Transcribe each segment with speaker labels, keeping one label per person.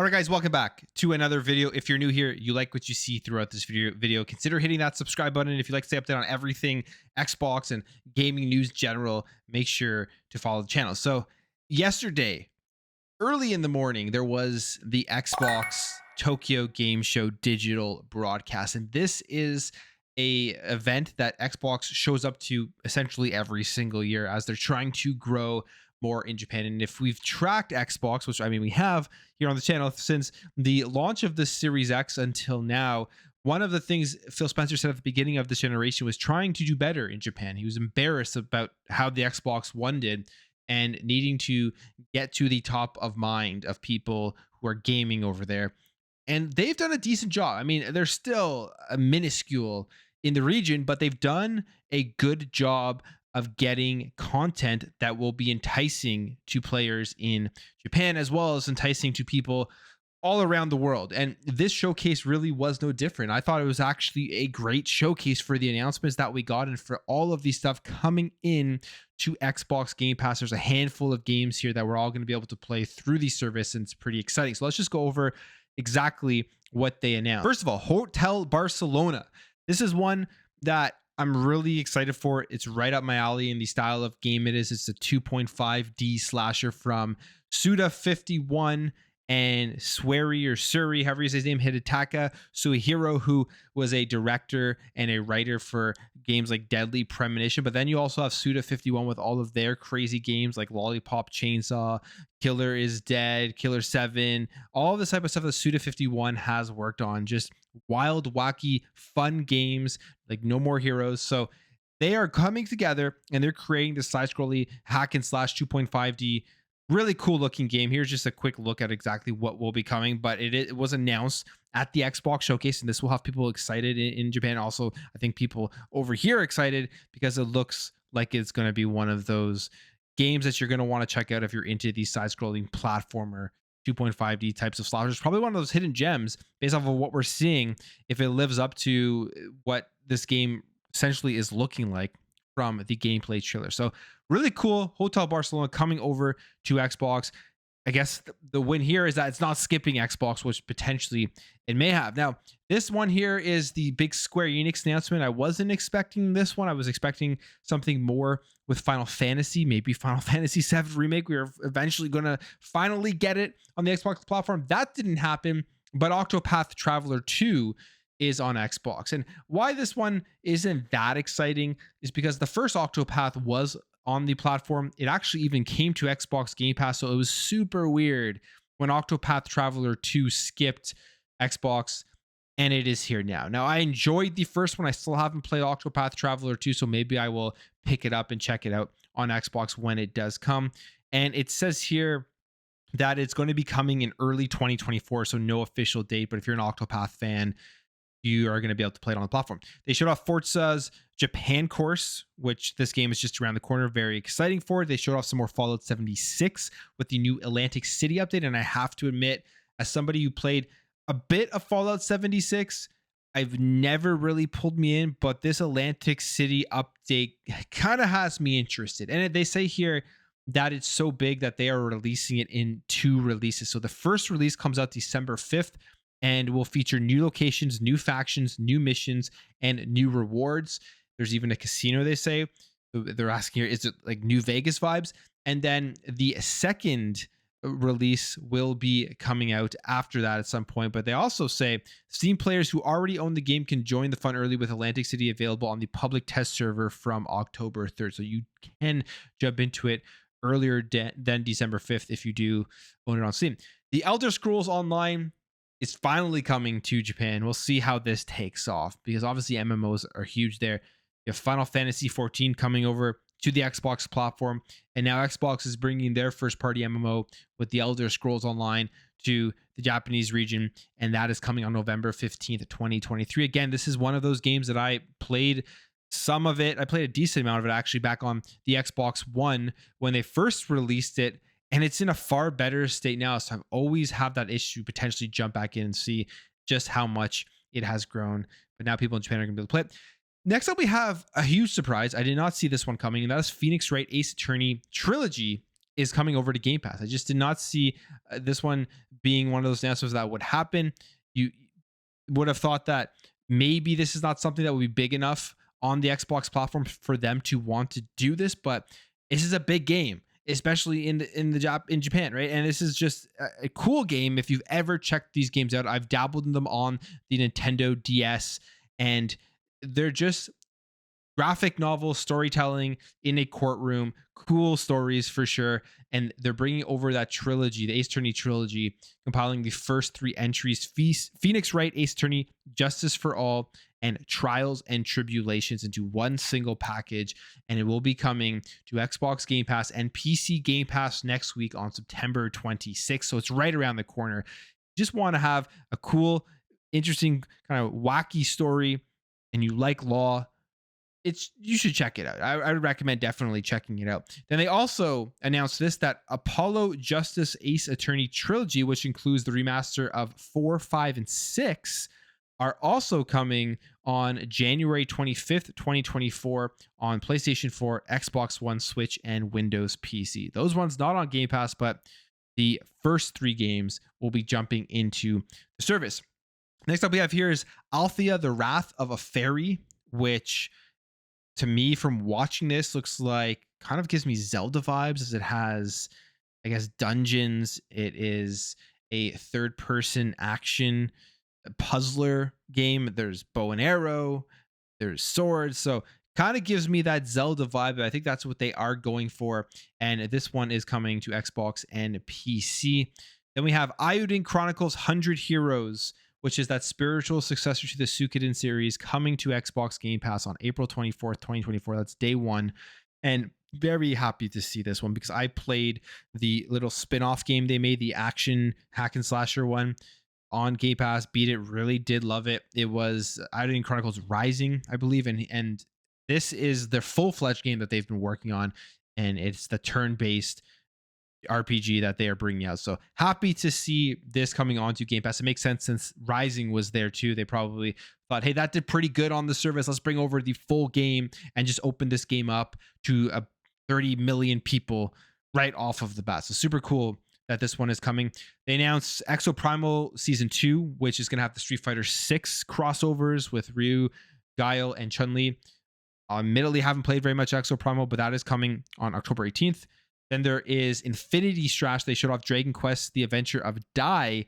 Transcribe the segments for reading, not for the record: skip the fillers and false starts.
Speaker 1: All right, guys, welcome back to another video. If you're new here, you like what you see throughout this video, consider hitting that subscribe button. If you like to stay updated on everything Xbox and gaming news general, make sure to follow the channel. So yesterday, early in the morning, there was the Xbox Tokyo Game Show digital broadcast. And this is a event that Xbox shows up to essentially every single year as they're trying to grow more in Japan. And if we've tracked Xbox, which I mean we have here on the channel since the launch of the Series X until now, one of the things Phil Spencer said at the beginning of this generation was trying to do better in Japan. He was embarrassed about how the Xbox One did and needing to get to the top of mind of people who are gaming over there. And they've done a decent job. I mean, they're still a minuscule in the region, but they've done a good job of getting content that will be enticing to players in Japan, as well as enticing to people all around the world. And this showcase really was no different. I thought it was actually a great showcase for the announcements that we got and for all of these stuff coming in to Xbox Game Pass. There's a handful of games here that we're all going to be able to play through the service, and it's pretty exciting. So let's just go over exactly what they announced. First of all, Hotel Barcelona. This is one that I'm really excited for. It's right up my alley in the style of game it is. It's a 2.5D slasher from Suda51 and Suri, however you say his name, Hidetaka Suihiro, who was a director and a writer for games like Deadly Premonition. But then you also have Suda51 with all of their crazy games like Lollipop Chainsaw, Killer is Dead, Killer 7, all this type of stuff that Suda51 has worked on. Just wild, wacky, fun games like No More Heroes. So they are coming together and they're creating this side-scrolling hack and slash 2.5D really cool looking game. Here's just a quick look at exactly what will be coming, but it was announced at the Xbox showcase, and this will have people excited in Japan. Also, I think people over here excited because it looks like it's going to be one of those games that you're going to want to check out if you're into these side-scrolling platformer 2.5D types of slashers. Probably one of those hidden gems based off of what we're seeing, if it lives up to what this game essentially is looking like from the gameplay trailer. So really cool. Hotel Barcelona coming over to Xbox. I guess the win here is that it's not skipping Xbox, which potentially it may have. Now, this one here is the big Square Enix announcement. I wasn't expecting this one. I was expecting something more with Final Fantasy, maybe Final Fantasy VII Remake. We are eventually going to finally get it on the Xbox platform. That didn't happen, but Octopath Traveler 2 is on Xbox. And why this one isn't that exciting is because the first Octopath was on the platform. It actually even came to Xbox Game Pass, so it was super weird when Octopath Traveler 2 skipped Xbox, and it is here now. Now, I enjoyed the first one. I still haven't played Octopath Traveler 2, so maybe I will pick it up and check it out on Xbox when it does come. And it says here that it's going to be coming in early 2024, so no official date, but if you're an Octopath fan, you are going to be able to play it on the platform. They showed off Forza's Japan course, which this game is just around the corner. Very exciting for it. They showed off some more Fallout 76 with the new Atlantic City update. And I have to admit, as somebody who played a bit of Fallout 76, I've never really pulled me in, but this Atlantic City update kind of has me interested. And they say here that it's so big that they are releasing it in 2 releases. So the first release comes out December 5th, and will feature new locations, new factions, new missions, and new rewards. There's even a casino, they say. They're asking here, is it like New Vegas vibes? And then the second release will be coming out after that at some point. But they also say Steam players who already own the game can join the fun early with Atlantic City available on the public test server from October 3rd. So you can jump into it earlier than December 5th if you do own it on Steam. The Elder Scrolls Online is finally coming to Japan. We'll see how this takes off because obviously MMOs are huge there. You have Final Fantasy 14 coming over to the Xbox platform, and now Xbox is bringing their first-party MMO with the Elder Scrolls Online to the Japanese region, and that is coming on November 15th, 2023. Again, this is one of those games that I played some of it. I played a decent amount of it actually back on the Xbox One when they first released it, and it's in a far better state now. So I've always had that issue, potentially jump back in and see just how much it has grown. But now people in Japan are going to be able to play it. Next up, we have a huge surprise. I did not see this one coming, and that is Phoenix Wright Ace Attorney Trilogy is coming over to Game Pass. I just did not see this one being one of those announcements that would happen. You would have thought that maybe this is not something that would be big enough on the Xbox platform for them to want to do this, but this is a big game, especially in Japan, right? And this is just a cool game. If you've ever checked these games out, I've dabbled in them on the Nintendo DS, and they're just graphic novel storytelling in a courtroom, cool stories for sure. And they're bringing over that trilogy, the Ace Attorney trilogy, compiling the first three entries: Phoenix Wright, Ace Attorney, Justice for All, and Trials and Tribulations into one single package. And it will be coming to Xbox Game Pass and PC Game Pass next week on September 26th. So it's right around the corner. Just want to have a cool, interesting, kind of wacky story, and you like law, you should check it out. I would recommend definitely checking it out. Then they also announced that Apollo Justice Ace Attorney trilogy, which includes the remaster of 4, 5, and 6, are also coming on January 25th, 2024 on PlayStation 4, Xbox One, Switch, and Windows PC. Those ones not on Game Pass, but the first 3 games will be jumping into the service. Next up we have here is Althea, the Wrath of a Fairy, which to me, from watching this, looks like kind of gives me Zelda vibes, as it has, I guess, dungeons. It is a third-person action puzzler game. There's bow and arrow, there's swords, so kind of gives me that Zelda vibe. I think that's what they are going for, and this one is coming to Xbox and PC. Then we have Ayuden Chronicles 100 Heroes, which is that spiritual successor to the Suikoden series, coming to Xbox Game Pass on April 24th, 2024. That's day one. And very happy to see this one because I played the little spin-off game they made, the action hack and slasher one, on Game Pass. Beat it, really did love it. It was Ayuden Chronicles Rising, I believe, and this is their full-fledged game that they've been working on, and it's the turn-based RPG that they are bringing out. So happy to see this coming onto Game Pass. It makes sense since Rising was there too. They probably thought, hey, that did pretty good on the service. Let's bring over the full game and just open this game up to 30 million people right off of the bat. So super cool that this one is coming. They announced Exoprimal Season 2, which is going to have the Street Fighter 6 crossovers with Ryu, Guile, and Chun-Li. Admittedly, haven't played very much Exoprimal, but that is coming on October 18th. Then there is Infinity Strash. They showed off Dragon Quest: The Adventure of Dai,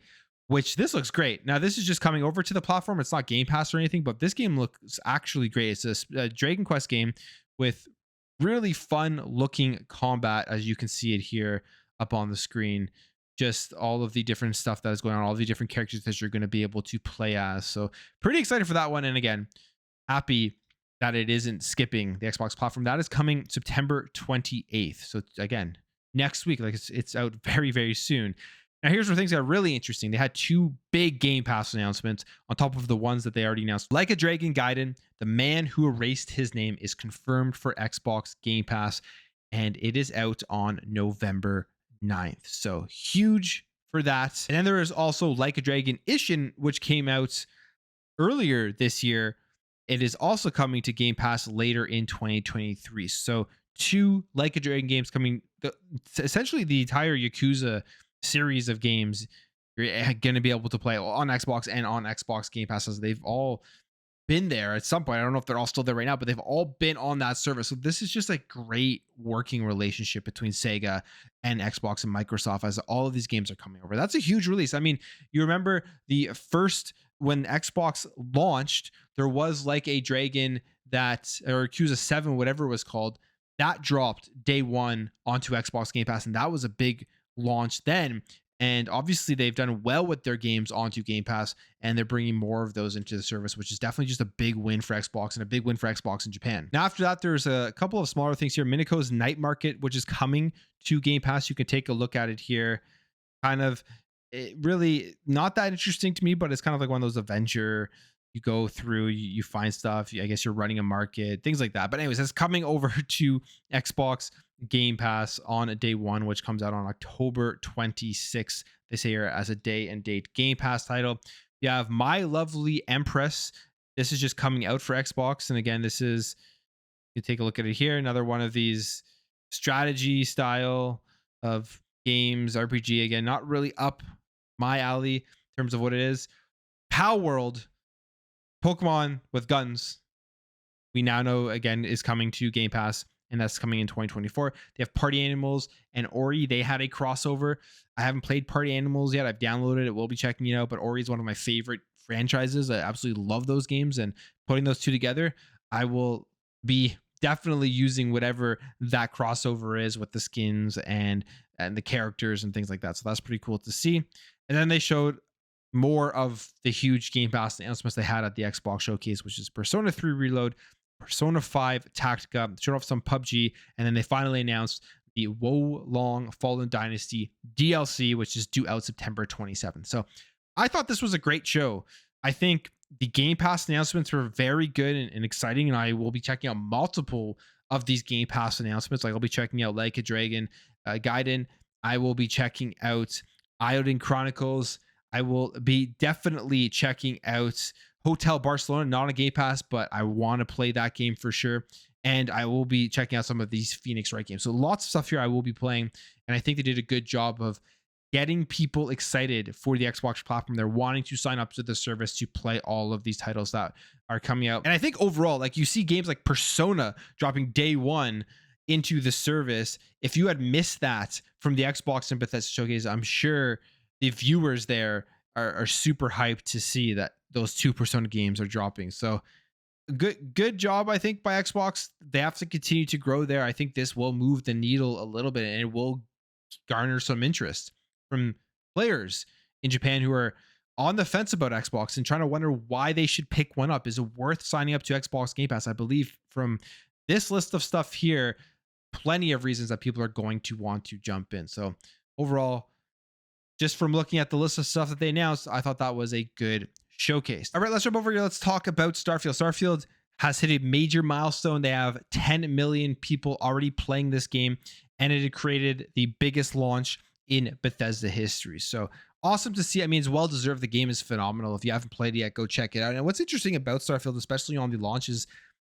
Speaker 1: which this looks great. Now, this is just coming over to the platform. It's not Game Pass or anything, but this game looks actually great. It's a Dragon Quest game with really fun looking combat, as you can see it here up on the screen. Just all of the different stuff that is going on, all the different characters that you're going to be able to play as. So pretty excited for that one. And again, happy that it isn't skipping the Xbox platform. That is coming September 28th. So again, next week, like it's out very, very soon. Now here's where things got really interesting. They had 2 big Game Pass announcements on top of the ones that they already announced. Like a Dragon Gaiden, The Man Who Erased His Name is confirmed for Xbox Game Pass, and it is out on November 9th. So huge for that. And then there is also Like a Dragon Ishin, which came out earlier this year. It is also coming to Game Pass later in 2023. So 2 Like a Dragon games coming. Essentially, the entire Yakuza series of games you're going to be able to play on Xbox and on Xbox Game Pass, as they've all been there at some point. I don't know if they're all still there right now, but they've all been on that service. So this is just a great working relationship between Sega and Xbox and Microsoft, as all of these games are coming over. That's a huge release. I mean, you remember the first, when Xbox launched, there was Like a Dragon or Yakuza 7, whatever it was called, that dropped day one onto Xbox Game Pass, and that was a big launch then. And obviously they've done well with their games onto Game Pass, and they're bringing more of those into the service, which is definitely just a big win for Xbox and a big win for Xbox in Japan. Now, after that, there's a couple of smaller things here. Minako's Night Market, which is coming to Game Pass. You can take a look at it here. Kind of really not that interesting to me, but it's kind of like one of those adventure. You go through, you find stuff. I guess you're running a market, things like that. But anyways, it's coming over to Xbox Game Pass on day one, which comes out on October 26th. They say here as a day and date Game Pass title. You have My Lovely Empress. This is just coming out for Xbox. And again, this is, you take a look at it here, another one of these strategy style of games, RPG again, not really up my alley in terms of what it is. Pow World, Pokemon with guns, we now know again is coming to Game Pass, and that's coming in 2024. They have Party Animals and Ori. They had a crossover. I haven't played Party Animals yet. I've downloaded it. We'll be checking it out. But Ori is one of my favorite franchises. I absolutely love those games, and putting those two together, I will be definitely using whatever that crossover is with the skins and the characters and things like that. So that's pretty cool to see. And then they showed more of the huge Game Pass announcements they had at the Xbox showcase, which is Persona 3 Reload, Persona 5 Tactica, showed off some PUBG, and then they finally announced the Wo Long Fallen Dynasty DLC, which is due out September 27th. So I thought this was a great show. I think the Game Pass announcements were very good and exciting, and I will be checking out multiple of these Game Pass announcements. Like I'll be checking out Like a Dragon, Gaiden. I will be checking out Iodine Chronicles. I will be definitely checking out Hotel Barcelona, not on Game Pass, but I want to play that game for sure. And I will be checking out some of these Phoenix Wright games. So lots of stuff here I will be playing. And I think they did a good job of getting people excited for the Xbox platform. They're wanting to sign up to the service to play all of these titles that are coming out. And I think overall, like you see games like Persona dropping day one into the service. If you had missed that from the Xbox and Bethesda showcase, I'm sure the viewers there are super hyped to see that those two Persona games are dropping. So good job, I think, by Xbox. They have to continue to grow there. I think this will move the needle a little bit, and it will garner some interest from players in Japan who are on the fence about Xbox and trying to wonder why they should pick one up. Is it worth signing up to Xbox Game Pass? I believe from this list of stuff here, plenty of reasons that people are going to want to jump in. So overall, just from looking at the list of stuff that they announced, I thought that was a good showcase. All right, let's jump over here. Let's talk about Starfield. Starfield has hit a major milestone. They have 10 million people already playing this game, and it had created the biggest launch in Bethesda history. So awesome to see. I mean, it's well deserved. The game is phenomenal. If you haven't played it yet, go check it out. And what's interesting about Starfield, especially on the launch, is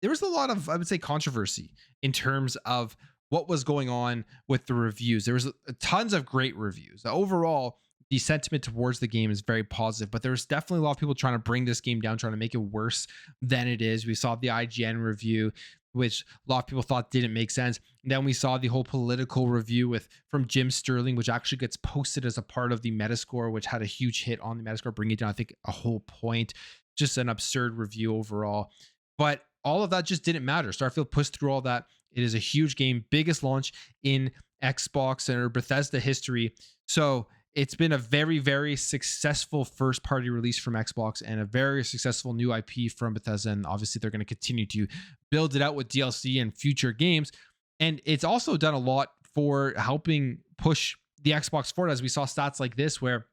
Speaker 1: there was a lot of, I would say, controversy in terms of what was going on with the reviews. There was tons of great reviews. Overall, the sentiment towards the game is very positive, but there's definitely a lot of people trying to bring this game down, trying to make it worse than it is. We saw the IGN review, which a lot of people thought didn't make sense. And then we saw the whole political review from Jim Sterling, which actually gets posted as a part of the Metascore, which had a huge hit on the Metascore, bringing it down, I think, a whole point. Just an absurd review overall. But all of that just didn't matter. Starfield pushed through all that. It is a huge game, biggest launch in Xbox or Bethesda history. So it's been a very, very successful first party release from Xbox and a very successful new IP from Bethesda. And obviously they're going to continue to build it out with DLC and future games. And it's also done a lot for helping push the Xbox forward, as we saw stats like this, where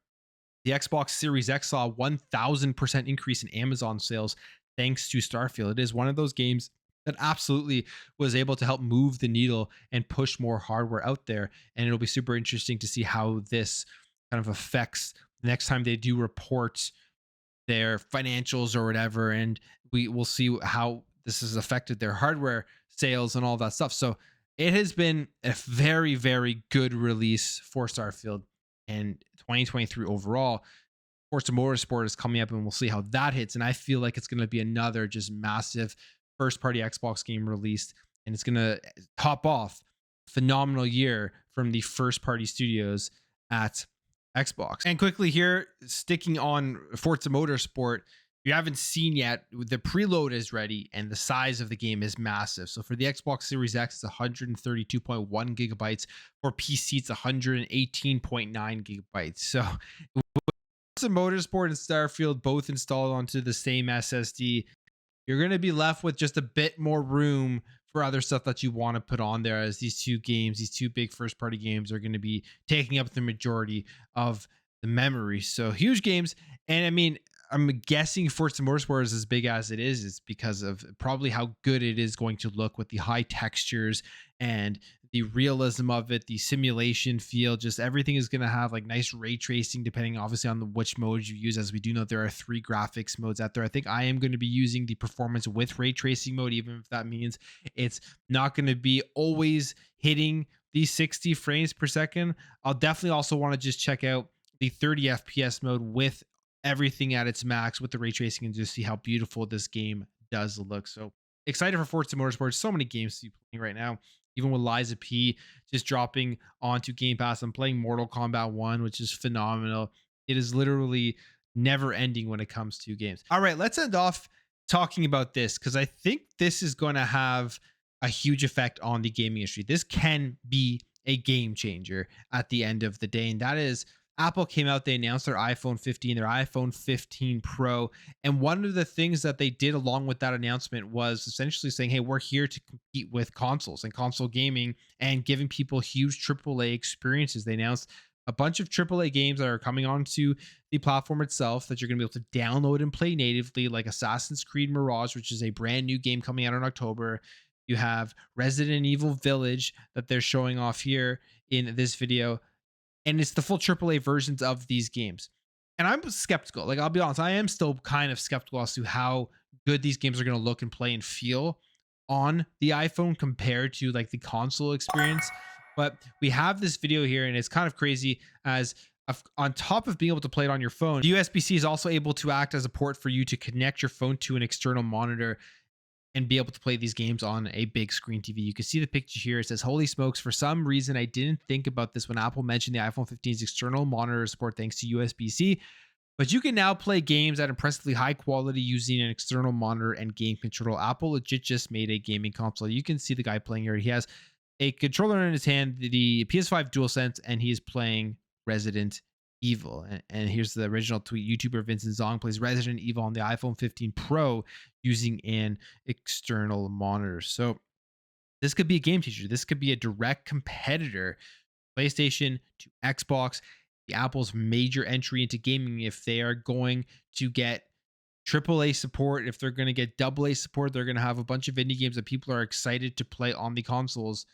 Speaker 1: the Xbox Series X saw a 1000% increase in Amazon sales thanks to Starfield. It is one of those games that absolutely was able to help move the needle and push more hardware out there. And it'll be super interesting to see how this kind of affects the next time they do report their financials or whatever. And we will see how this has affected their hardware sales and all that stuff. So it has been a very, very good release for Starfield, and 2023 overall. Forza Motorsport is coming up, and we'll see how that hits. And I feel like it's going to be another just massive first party Xbox game released, and it's going to top off a phenomenal year from the first party studios at Xbox. And quickly here, sticking on Forza Motorsport, if you haven't seen yet, the preload is ready and the size of the game is massive. So for the Xbox Series X, it's 132.1 gigabytes. For PC, it's 118.9 gigabytes. So Forza Motorsport and Starfield both installed onto the same SSD. You're going to be left with just a bit more room for other stuff that you want to put on there, as these two games, these two big first party games, are going to be taking up the majority of the memory. So huge games. And I mean, I'm guessing Forza Motorsport is as big as it is because of probably how good it is going to look with the high textures and the realism of it, the simulation feel. Just everything is going to have like nice ray tracing, depending obviously on which mode you use. As we do know, there are 3 graphics modes out there. I think I am going to be using the performance with ray tracing mode, even if that means it's not going to be always hitting these 60 frames per second, I'll definitely also want to just check out the 30 FPS mode with everything at its max with the ray tracing and just see how beautiful this game does look. So excited for Forza Motorsport. So many games to be playing right now, even with Liza P just dropping onto Game Pass. I'm playing Mortal Kombat 1, which is phenomenal. It is literally never ending when it comes to games. All right, let's end off talking about this because I think this is going to have a huge effect on the gaming industry. This can be a game changer at the end of the day, and that is Apple came out, they announced their iPhone 15, their iPhone 15 Pro. And one of the things that they did along with that announcement was essentially saying, hey, we're here to compete with consoles and console gaming and giving people huge AAA experiences. They announced a bunch of AAA games that are coming onto the platform itself that you're going to be able to download and play natively, like Assassin's Creed Mirage, which is a brand new game coming out in October. You have Resident Evil Village that they're showing off here in this video, and it's the full AAA versions of these games. And I'm skeptical. Like, I'll be honest, I am still kind of skeptical as to how good these games are going to look and play and feel on the iPhone compared to like the console experience. But we have this video here, and it's kind of crazy as on top of being able to play it on your phone, the USB-C is also able to act as a port for you to connect your phone to an external monitor and be able to play these games on a big screen TV. You can see the picture here. It says, holy smokes, for some reason, I didn't think about this when Apple mentioned the iPhone 15's external monitor support thanks to USB-C, but you can now play games at impressively high quality using an external monitor and game controller. Apple legit just made a gaming console. You can see the guy playing here. He has a controller in his hand, the PS5 DualSense, and he is playing Resident Evil. And here's the original tweet. YouTuber Vincent Zong plays Resident Evil on the iPhone 15 Pro using an external monitor. So this could be a game changer. This could be a direct competitor, PlayStation to Xbox, the Apple's major entry into gaming. If they are going to get AAA support, if they're going to get AA support, they're going to have a bunch of indie games that people are excited to play on the consoles.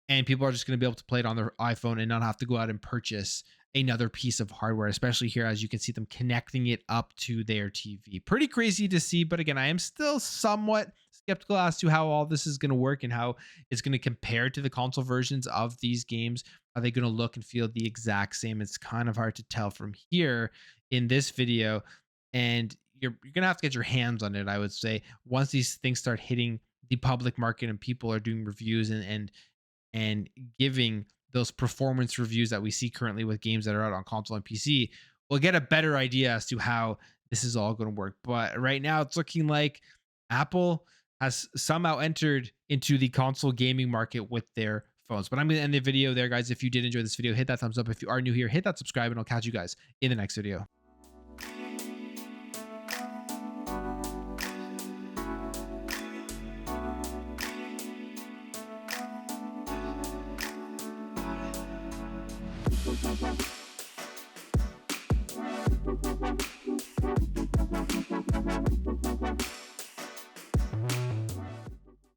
Speaker 1: And people are just going to be able to play it on their iPhone and not have to go out and purchase another piece of hardware, especially here as you can see them connecting it up to their TV. Pretty crazy to see, but again, I am still somewhat skeptical as to how all this is going to work and how it's going to compare to the console versions of these games. Are they going to look and feel the exact same? It's kind of hard to tell from here in this video, and you're going to have to get your hands on it, I would say, once these things start hitting the public market and people are doing reviews and giving those performance reviews that we see currently with games that are out on console and PC, we'll get a better idea as to how this is all going to work. But right now it's looking like Apple has somehow entered into the console gaming market with their phones. But I'm going to end the video there, guys. If you did enjoy this video, hit that thumbs up. If you are new here, hit that subscribe, and I'll catch you guys in the next video.